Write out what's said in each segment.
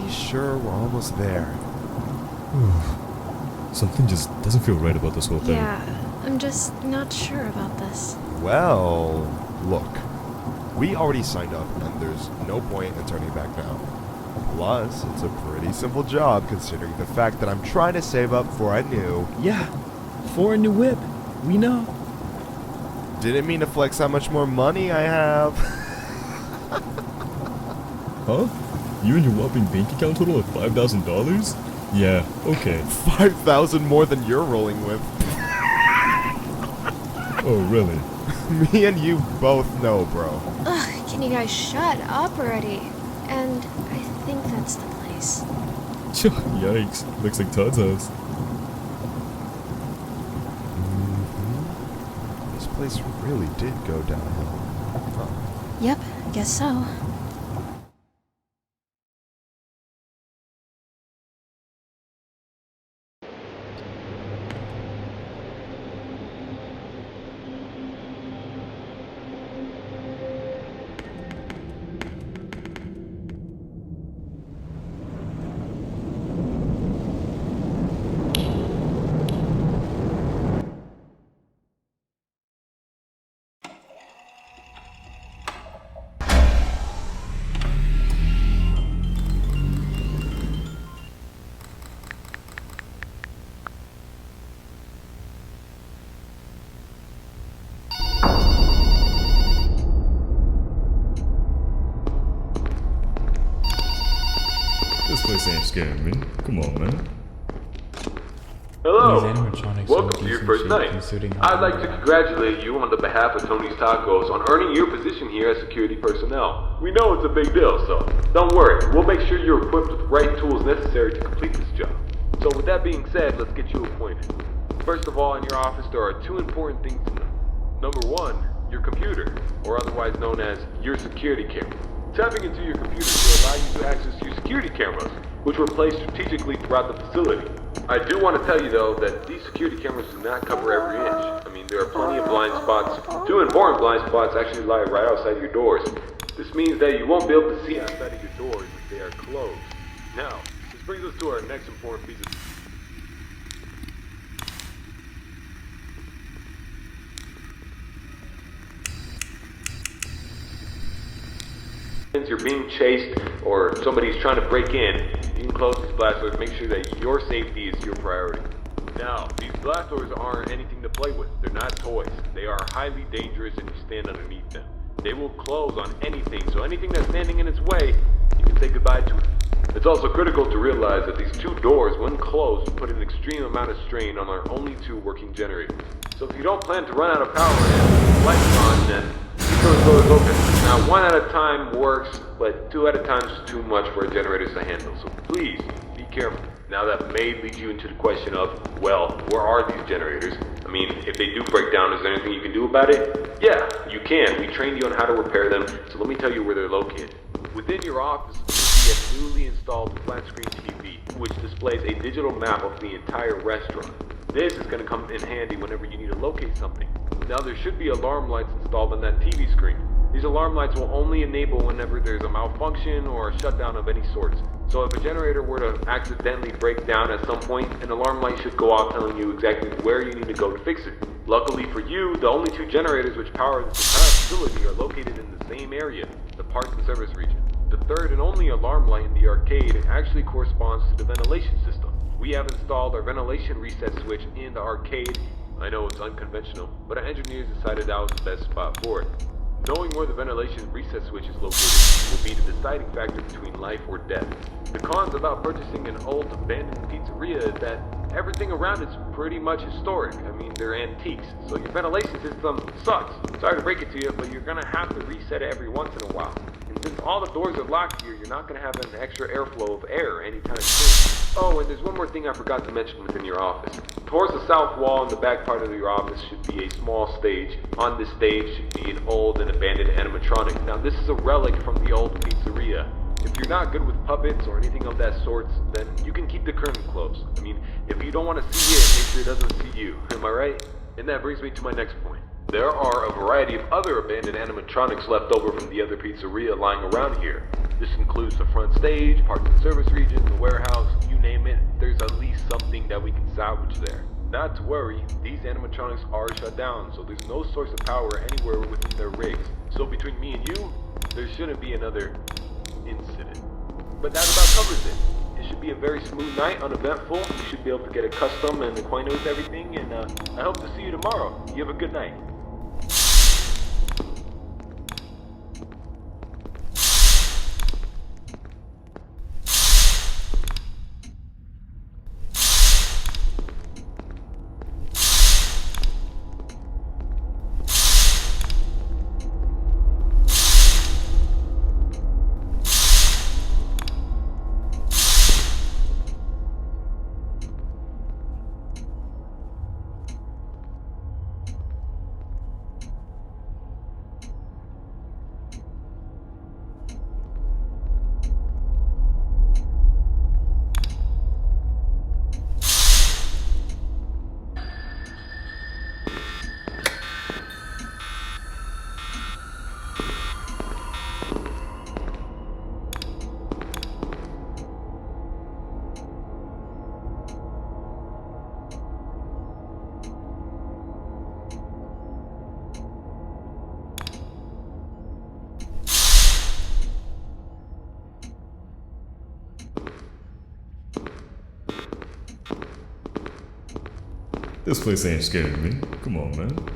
pretty sure we're almost there. Something just doesn't feel right about this whole thing. Yeah, I'm just not sure about this. Well, look. We already signed up, and there's no point in turning back now. Plus, it's a pretty simple job considering the fact that I'm trying to save up for a new... Yeah, for a new whip. We know. Didn't mean to flex how much more money I have. Huh? You and your whopping bank account total of $5,000? Yeah, okay. 5,000 more than you're rolling with. Oh, really? Me and you both know, bro. Ugh, can you guys shut up already? And I think that's the place. Yikes. Looks like Todd's house. This place really did go downhill. Huh. Yep, guess so. This place ain't scaring me. Come on, man. Hello! Welcome to your first night. I'd like to congratulate you on the behalf of Tony's Tacos on earning your position here as security personnel. We know it's a big deal, so don't worry. We'll make sure you're equipped with the right tools necessary to complete this job. So with that being said, let's get you appointed. First of all, in your office there are two important things to know. Number one, your computer, or otherwise known as your security camera. Tapping into your computer will allow you to access your security cameras, which were placed strategically throughout the facility. I do want to tell you though that these security cameras do not cover every inch. I mean, there are plenty of blind spots. Two important blind spots actually lie right outside your doors. This means that you won't be able to see outside of your doors if they are closed. Now, this brings us to our next important piece of... Since you're being chased or somebody's trying to break in, you can close these blast doors. Make sure that your safety is your priority. Now, these blast doors aren't anything to play with. They're not toys. They are highly dangerous and you stand underneath them. They will close on anything, so anything that's standing in its way, you can say goodbye to it. It's also critical to realize that these two doors, when closed, put an extreme amount of strain on our only two working generators. So if you don't plan to run out of power and lights on, then keep those doors open. Now, one at a time works, but two at a time is too much for our generators to handle. So please, be careful. Now that may lead you into the question of, well, where are these generators? I mean, if they do break down, is there anything you can do about it? Yeah, you can. We trained you on how to repair them, so let me tell you where they're located. Within your office, you'll see a newly installed flat-screen TV, which displays a digital map of the entire restaurant. This is going to come in handy whenever you need to locate something. Now, there should be alarm lights installed on that TV screen. These alarm lights will only enable whenever there's a malfunction or a shutdown of any sort. So if a generator were to accidentally break down at some point, an alarm light should go off telling you exactly where you need to go to fix it. Luckily for you, the only two generators which power this entire facility are located in the same area, the parts and service region. The third and only alarm light in the arcade actually corresponds to the ventilation system. We have installed our ventilation reset switch in the arcade. I know it's unconventional, but our engineers decided that was the best spot for it. Knowing where the ventilation reset switch is located will be the deciding factor between life or death. The cons about purchasing an old abandoned pizzeria is that everything around it's pretty much historic. I mean, they're antiques, so your ventilation system sucks. Sorry to break it to you, but you're gonna have to reset it every once in a while. And since all the doors are locked here, you're not gonna have an extra airflow of air anytime soon. Oh, and there's one more thing I forgot to mention within your office. Towards the south wall in the back part of your office should be a small stage. On this stage should be an old and abandoned animatronic. Now this is a relic from the old pizzeria. If you're not good with puppets or anything of that sort, then you can keep the curtain closed. I mean, if you don't want to see it, make sure it doesn't see you. Am I right? And that brings me to my next point. There are a variety of other abandoned animatronics left over from the other pizzeria lying around here. This includes the front stage, parts and service region, the warehouse, you name it, there's at least something that we can salvage there. Not to worry, these animatronics are shut down, so there's no source of power anywhere within their rigs. So between me and you, there shouldn't be another incident. But that about covers it. It should be a very smooth night, uneventful. You should be able to get accustomed and acquainted with everything, and I hope to see you tomorrow. You have a good night. This place ain't scaring me. Come on, man.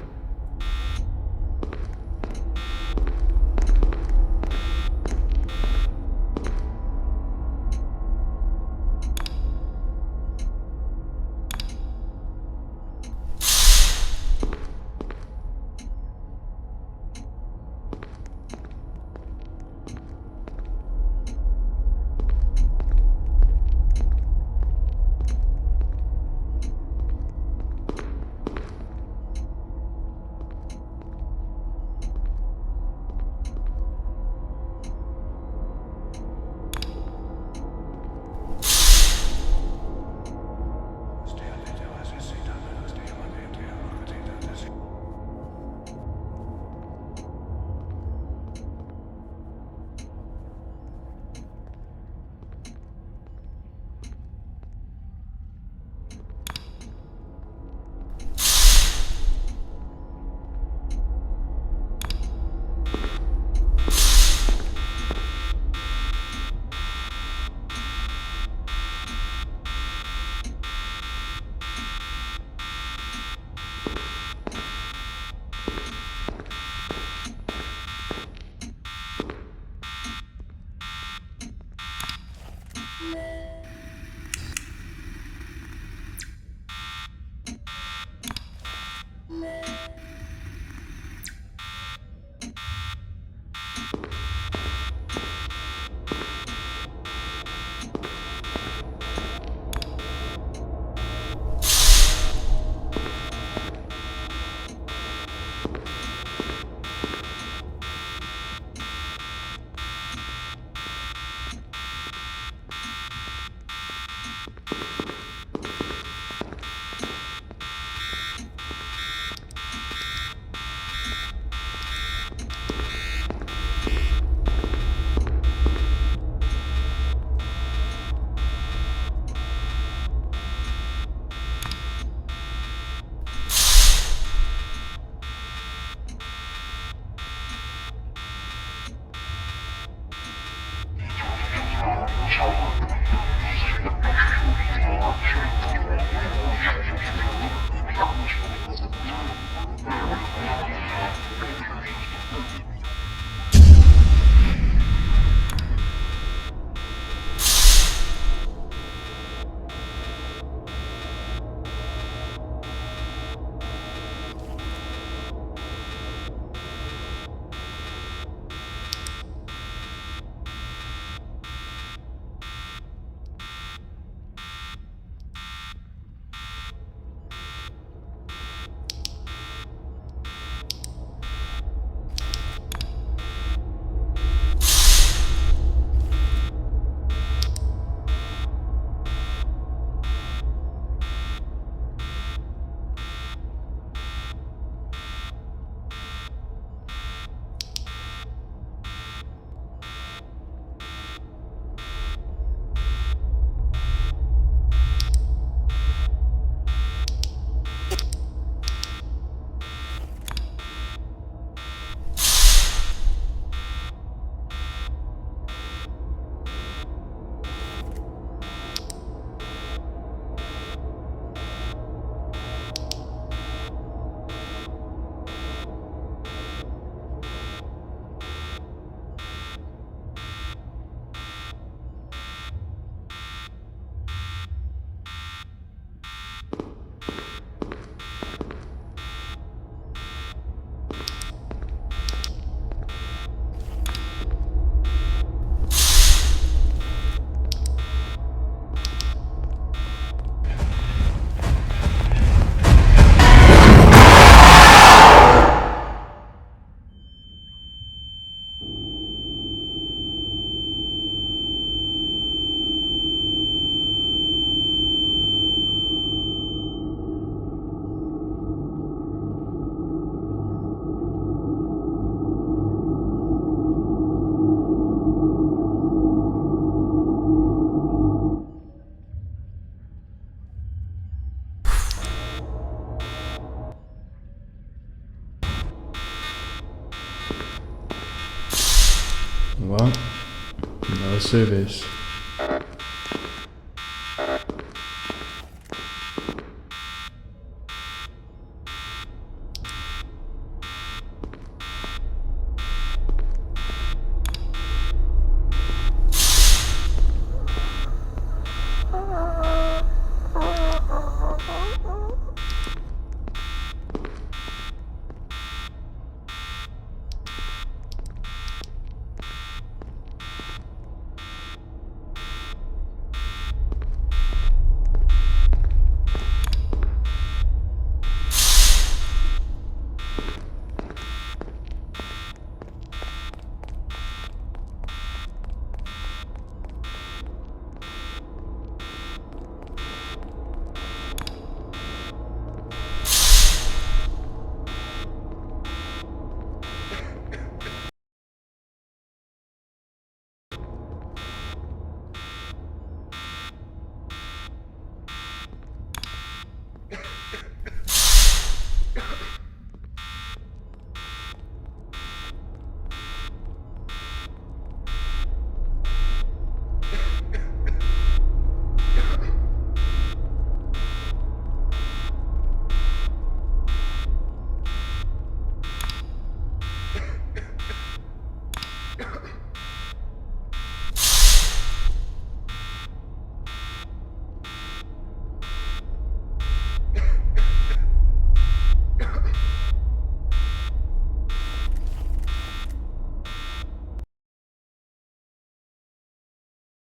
service.